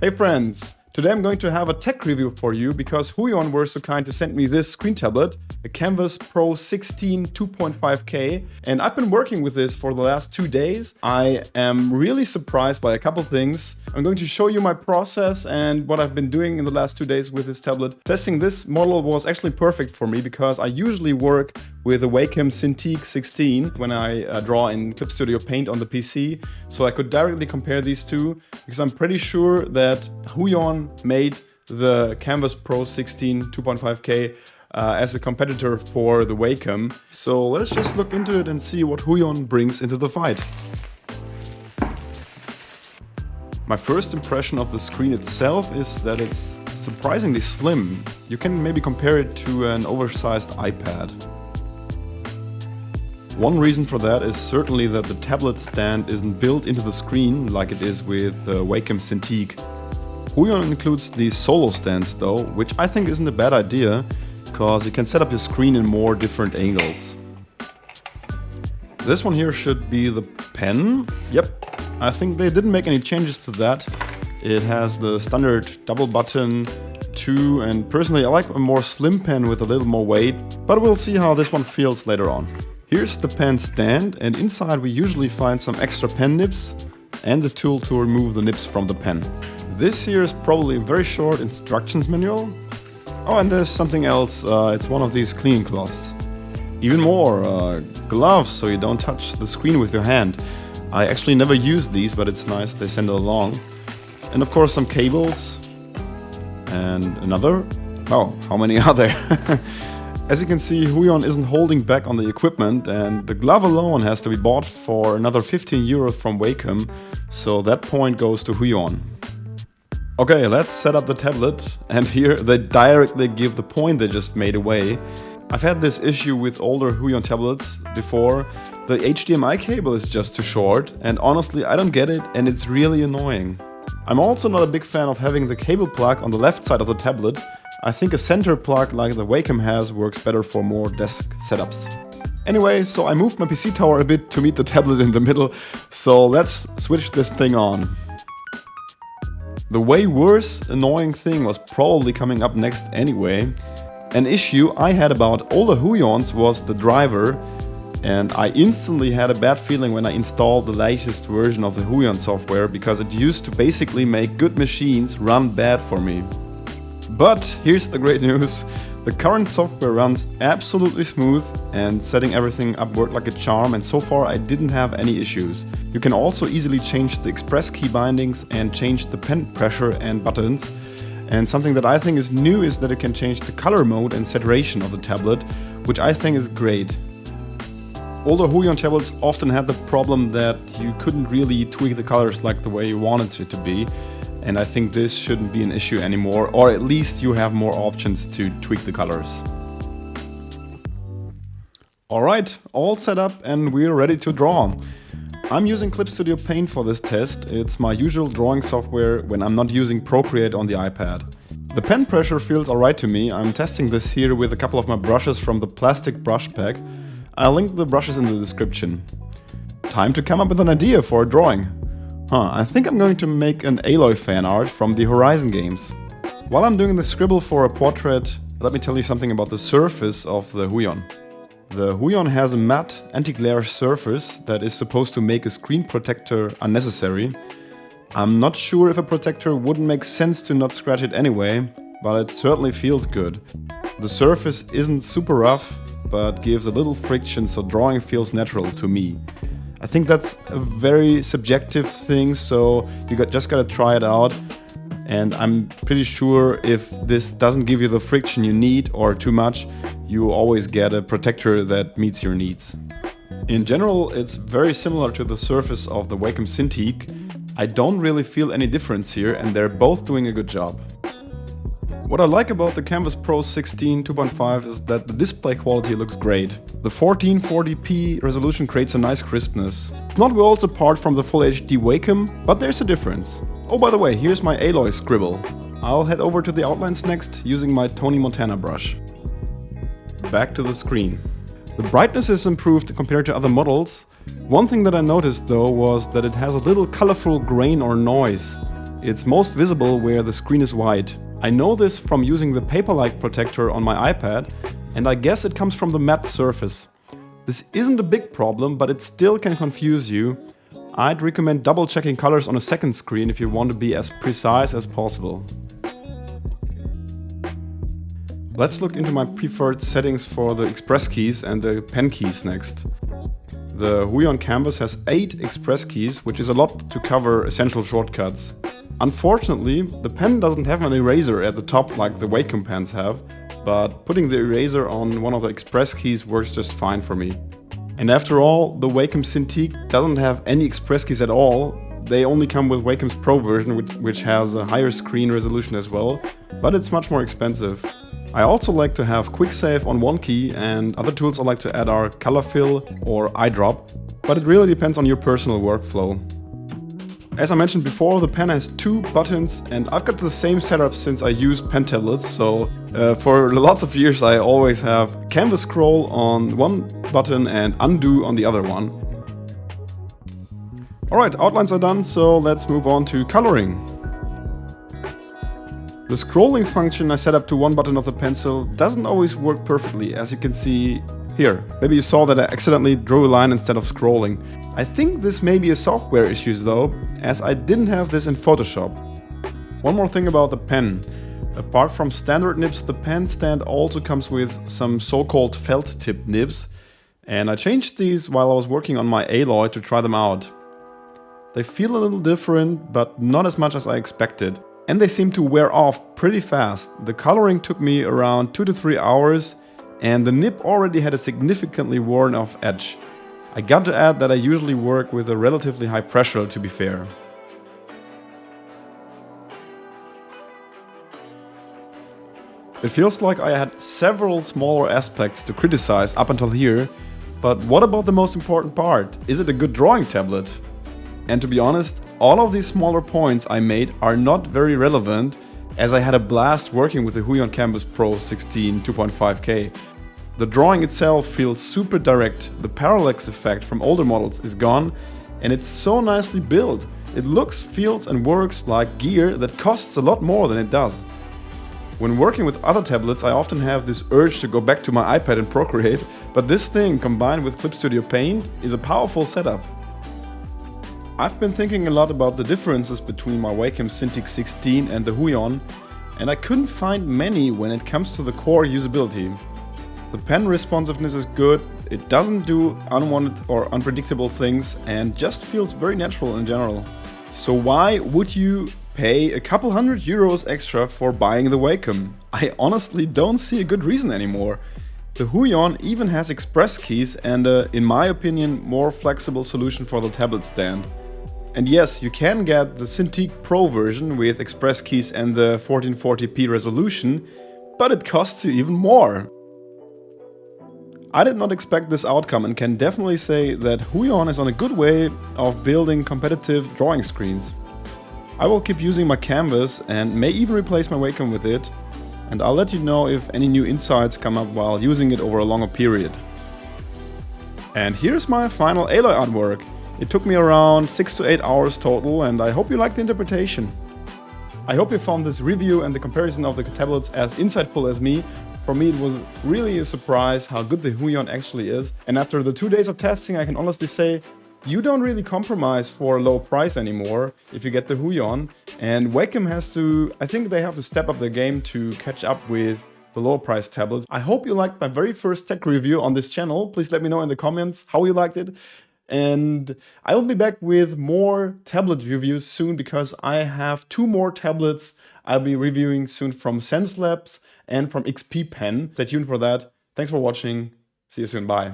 Hey friends! Today I'm going to have a tech review for you because Huion were so kind to send me this screen tablet, a Kamvas Pro 16 2.5K, and I've been working with this for the last 2 days. I am really surprised by a couple things. I'm going to show you my process and what I've been doing in the last 2 days with this tablet. Testing this model was actually perfect for me because I usually work with a Wacom Cintiq 16 when I draw in Clip Studio Paint on the PC, so I could directly compare these two because I'm pretty sure that Huion made the Kamvas Pro 16 2.5K as a competitor for the Wacom. So let's just look into it and see what Huion brings into the fight. My first impression of the screen itself is that it's surprisingly slim. You can maybe compare it to an oversized iPad. One reason for that is certainly that the tablet stand isn't built into the screen like it is with the Wacom Cintiq. Huion includes these solo stands though, which I think isn't a bad idea, because you can set up your screen in more different angles. This one here should be the pen. Yep, I think they didn't make any changes to that. It has the standard double button, and personally I like a more slim pen with a little more weight, but we'll see how this one feels later on. Here's the pen stand, and inside we usually find some extra pen nibs and the tool to remove the nibs from the pen. This here is probably a very short instructions manual. Oh, and there's something else, it's one of these cleaning cloths. Even more, gloves so you don't touch the screen with your hand. I actually never use these, but it's nice they send it along. And of course some cables. And another. Oh, how many are there? As you can see, Huion isn't holding back on the equipment, and the glove alone has to be bought for another 15 euros from Wacom, so that point goes to Huion. Okay, let's set up the tablet, and here they directly give the point they just made away. I've had this issue with older Huion tablets before. The HDMI cable is just too short, and honestly I don't get it, and it's really annoying. I'm also not a big fan of having the cable plug on the left side of the tablet. I think a center plug like the Wacom has works better for more desk setups. Anyway, so I moved my PC tower a bit to meet the tablet in the middle, so let's switch this thing on. The way worse annoying thing was probably coming up next anyway. An issue I had about older Huions was the driver, and I instantly had a bad feeling when I installed the latest version of the Huion software because it used to basically make good machines run bad for me. But here's the great news, the current software runs absolutely smooth and setting everything up worked like a charm, and so far I didn't have any issues. You can also easily change the express key bindings and change the pen pressure and buttons. And something that I think is new is that you can change the color mode and saturation of the tablet, which I think is great. Older Huion tablets often had the problem that you couldn't really tweak the colors like the way you wanted it to be. And I think this shouldn't be an issue anymore, or at least you have more options to tweak the colors. Alright, all set up and we're ready to draw. I'm using Clip Studio Paint for this test. It's my usual drawing software when I'm not using Procreate on the iPad. The pen pressure feels alright to me. I'm testing this here with a couple of my brushes from the plastic brush pack. I'll link the brushes in the description. Time to come up with an idea for a drawing. I think I'm going to make an Aloy fan art from the Horizon games. While I'm doing the scribble for a portrait, let me tell you something about the surface of the Huion. The Huion has a matte anti-glare surface that is supposed to make a screen protector unnecessary. I'm not sure if a protector wouldn't make sense to not scratch it anyway, but it certainly feels good. The surface isn't super rough, but gives a little friction so drawing feels natural to me. I think that's a very subjective thing, so you just gotta try it out. And I'm pretty sure if this doesn't give you the friction you need or too much, you always get a protector that meets your needs. In general, it's very similar to the surface of the Wacom Cintiq. I don't really feel any difference here, and they're both doing a good job. What I like about the Kamvas Pro 16 2.5 is that the display quality looks great. The 1440p resolution creates a nice crispness. Not worlds apart from the Full HD Wacom, but there's a difference. Oh, by the way, here's my Aloy scribble. I'll head over to the outlines next using my Tony Montana brush. Back to the screen. The brightness is improved compared to other models. One thing that I noticed though was that it has a little colorful grain or noise. It's most visible where the screen is white. I know this from using the paper-like protector on my iPad, and I guess it comes from the matte surface. This isn't a big problem, but it still can confuse you. I'd recommend double checking colors on a second screen if you want to be as precise as possible. Let's look into my preferred settings for the express keys and the pen keys next. The Huion Kamvas has 8 express keys, which is a lot to cover essential shortcuts. Unfortunately, the pen doesn't have an eraser at the top like the Wacom pens have, but putting the eraser on one of the express keys works just fine for me. And after all, the Wacom Cintiq doesn't have any express keys at all. They only come with Wacom's Pro version, which has a higher screen resolution as well, but it's much more expensive. I also like to have quick save on one key, and other tools I like to add are color fill or eyedrop, but it really depends on your personal workflow. As I mentioned before, the pen has 2 buttons, and I've got the same setup since I use pen tablets, so for lots of years I always have canvas scroll on one button and undo on the other one. Alright, outlines are done, so let's move on to coloring. The scrolling function I set up to one button of the pencil doesn't always work perfectly, as you can see here. Maybe you saw that I accidentally drew a line instead of scrolling. I think this may be a software issue though, as I didn't have this in Photoshop. One more thing about the pen. Apart from standard nibs, the pen stand also comes with some so-called felt tip nibs, and I changed these while I was working on my alloy to try them out. They feel a little different, but not as much as I expected. And they seem to wear off pretty fast. The coloring took me around 2 to 3 hours, and the nib already had a significantly worn off edge. I got to add that I usually work with a relatively high pressure, to be fair. It feels like I had several smaller aspects to criticize up until here, but what about the most important part? Is it a good drawing tablet? And to be honest, all of these smaller points I made are not very relevant, as I had a blast working with the Huion Kamvas Pro 16 2.5K. The drawing itself feels super direct, the parallax effect from older models is gone, and it's so nicely built. It looks, feels and works like gear that costs a lot more than it does. When working with other tablets, I often have this urge to go back to my iPad and Procreate, but this thing combined with Clip Studio Paint is a powerful setup. I've been thinking a lot about the differences between my Wacom Cintiq 16 and the Huion, and I couldn't find many when it comes to the core usability. The pen responsiveness is good, it doesn't do unwanted or unpredictable things, and just feels very natural in general. So why would you pay a couple €100 extra for buying the Wacom? I honestly don't see a good reason anymore. The Huion even has express keys and in my opinion, more flexible solution for the tablet stand. And yes, you can get the Cintiq Pro version with express keys and the 1440p resolution, but it costs you even more. I did not expect this outcome and can definitely say that Huion is on a good way of building competitive drawing screens. I will keep using my Kamvas and may even replace my Wacom with it, and I'll let you know if any new insights come up while using it over a longer period. And here's my final alloy artwork. It took me around 6 to 8 hours total, and I hope you liked the interpretation. I hope you found this review and the comparison of the tablets as insightful as me. For me it was really a surprise how good the Huion actually is, and after the 2 days of testing I can honestly say you don't really compromise for a low price anymore if you get the Huion, and Wacom I think they have to step up their game to catch up with the lower price tablets. I hope you liked my very first tech review on this channel. Please let me know in the comments how you liked it. And I will be back with more tablet reviews soon because I have 2 more tablets I'll be reviewing soon from Sense Labs and from XP Pen. Stay tuned for that. Thanks for watching. See you soon. Bye.